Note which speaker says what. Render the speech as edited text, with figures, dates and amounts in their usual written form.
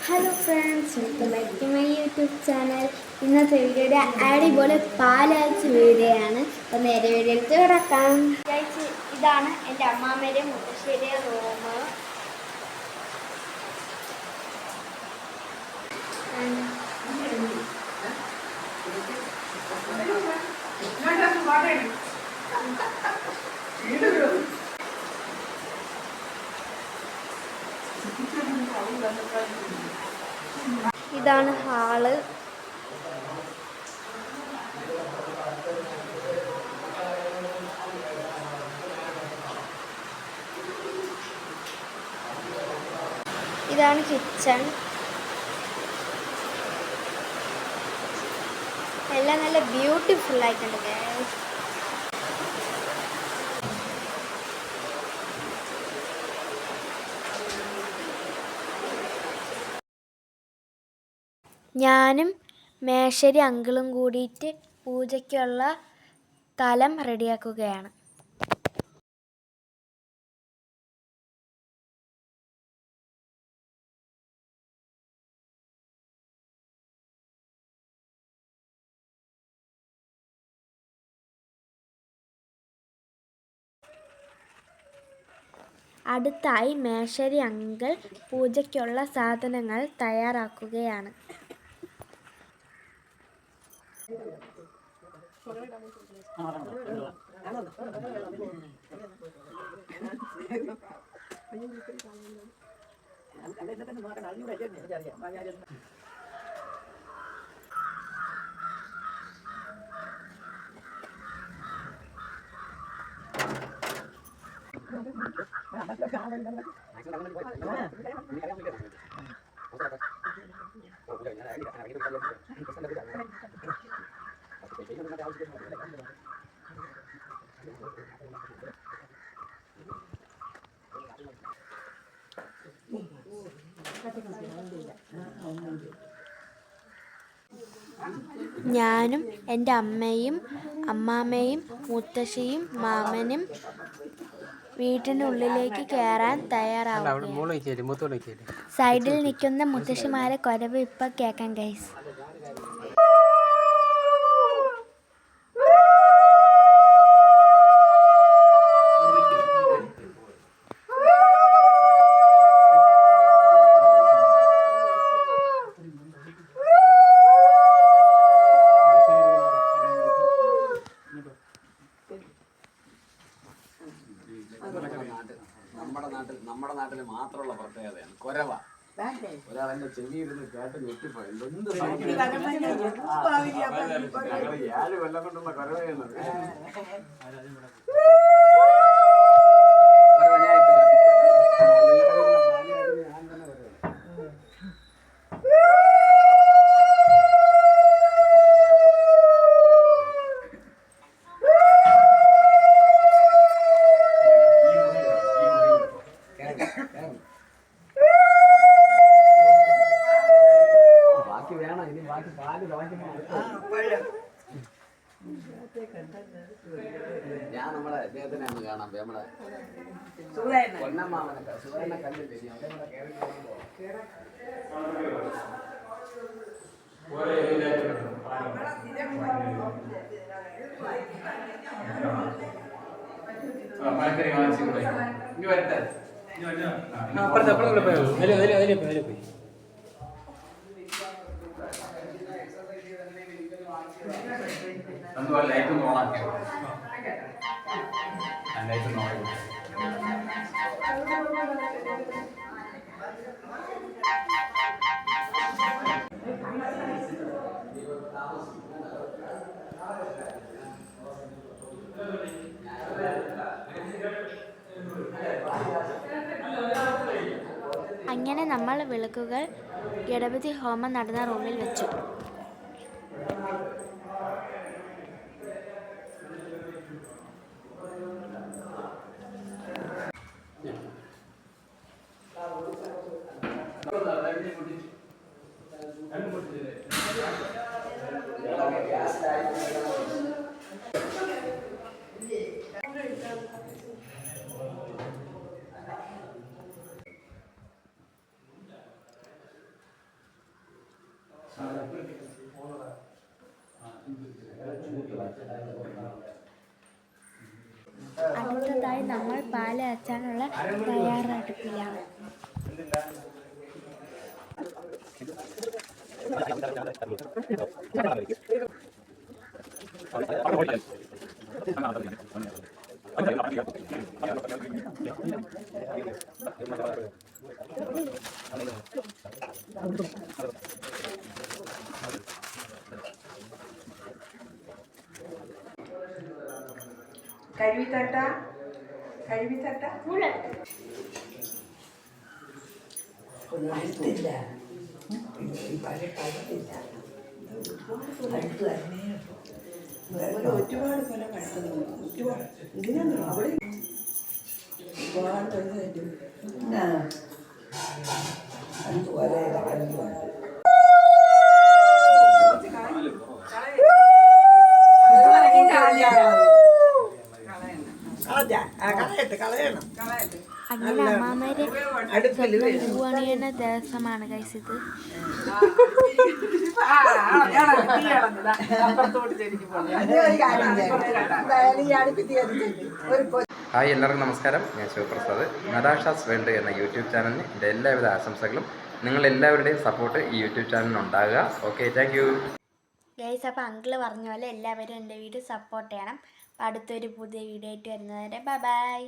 Speaker 1: Hello friends, welcome back to my YouTube channel. ഇന്നത്തെ വീഡിയോയുടെ അടിപൊളി പാലാഴ്ച വീഡിയോയാണ്. അപ്പോൾ നേരെ വീഡിയോയിലേക്ക് കിടക്കാം. ഇതാണ് എൻ്റെ അമ്മാമ്മയുടെ മുത്തശ്ശേരി റൂം. ഇതാണ് ഹാള്. ഇതാണ് കിച്ചൺ. എല്ലാം നല്ല ബ്യൂട്ടിഫുൾ ആയിട്ടുണ്ട് ഗൈസ്. ഞാനും മേശരി അങ്കിളും കൂടിയിട്ട് പൂജയ്ക്കുള്ള സ്ഥലം റെഡിയാക്കുകയാണ്. അടുത്തായി മേശരി അങ്കിൾ പൂജയ്ക്കുള്ള സാധനങ്ങൾ തയ്യാറാക്കുകയാണ്. ഞാനും എൻ്റെ അമ്മയും അമ്മാമ്മയും മുത്തശ്ശിയും മാമനും വീട്ടിനുള്ളിലേക്ക് കയറാൻ തയ്യാറാവുകയാണ്. സൈഡിൽ നിൽക്കുന്ന മുത്തശ്ശിമാരെ കുരവ് ഇപ്പം കേൾക്കാം ഗൈസ്.
Speaker 2: നമ്മുടെ നാട്ടിൽ മാത്രമുള്ള പ്രത്യേകതയാണ് കൊരവ. ഒരാളെന്റെ ചെവിയിരുന്ന് കേട്ട് ഞെട്ടിപ്പോയി. ഞങ്ങൾ 7 കൊല്ലം കൊണ്ടുള്ള കൊരവയെന്നത്. ഞാൻ നമ്മളെ അദ്ദേഹത്തിനെ ഒന്ന് കാണാം. നമ്മളെ പൊന്നമ്മാവനെ സുധേനെ കണ്ടില്ലേ? പോയി ലൈറ്റ് ഓണാക്കി ലൈറ്റ് ഓൺ.
Speaker 1: അങ്ങനെ നമ്മൾ വിളക്കുകൾ ഗണപതി ഹോമം നടന്ന റൂമിൽ വെച്ചു. അടുത്തതായി നമ്മൾ പാല് കാച്ചാനുള്ള തയ്യാറെടുപ്പിലാണ്.
Speaker 3: കഴുവിത്തട്ട പഴുത്തില്ല, ഒരുപാട് പോലെ പഴുത്തത് ഇതിനെന്തോ അവിടെ ഒരുപാട് അതുപോലെ
Speaker 1: അങ്ങനെ അമ്മാമ്മേരെ പൂവണിയുന്ന ദിവസമാണ് കഴിച്ചത്.
Speaker 4: ഹായ്, എല്ലാവർക്കും നമസ്കാരം. ഞാൻ ശിവപ്രസാദ്. നടാഷാസ് വേൾഡ് എന്ന യൂട്യൂബ് ചാനലിന് എൻ്റെ എല്ലാവിധ ആശംസകളും. നിങ്ങളെല്ലാവരുടെയും സപ്പോർട്ട് ഈ യൂട്യൂബ് ചാനലിന് ഉണ്ടാകുക. Okay, thank you
Speaker 1: guys. അപ്പോൾ അങ്കിള് പറഞ്ഞ പോലെ എല്ലാവരും എൻ്റെ വീഡിയോ സപ്പോർട്ട് ചെയ്യണം. അടുത്തൊരു പുതിയ വീഡിയോ ആയിട്ട് വരുന്നവരെ ബൈ ബൈ.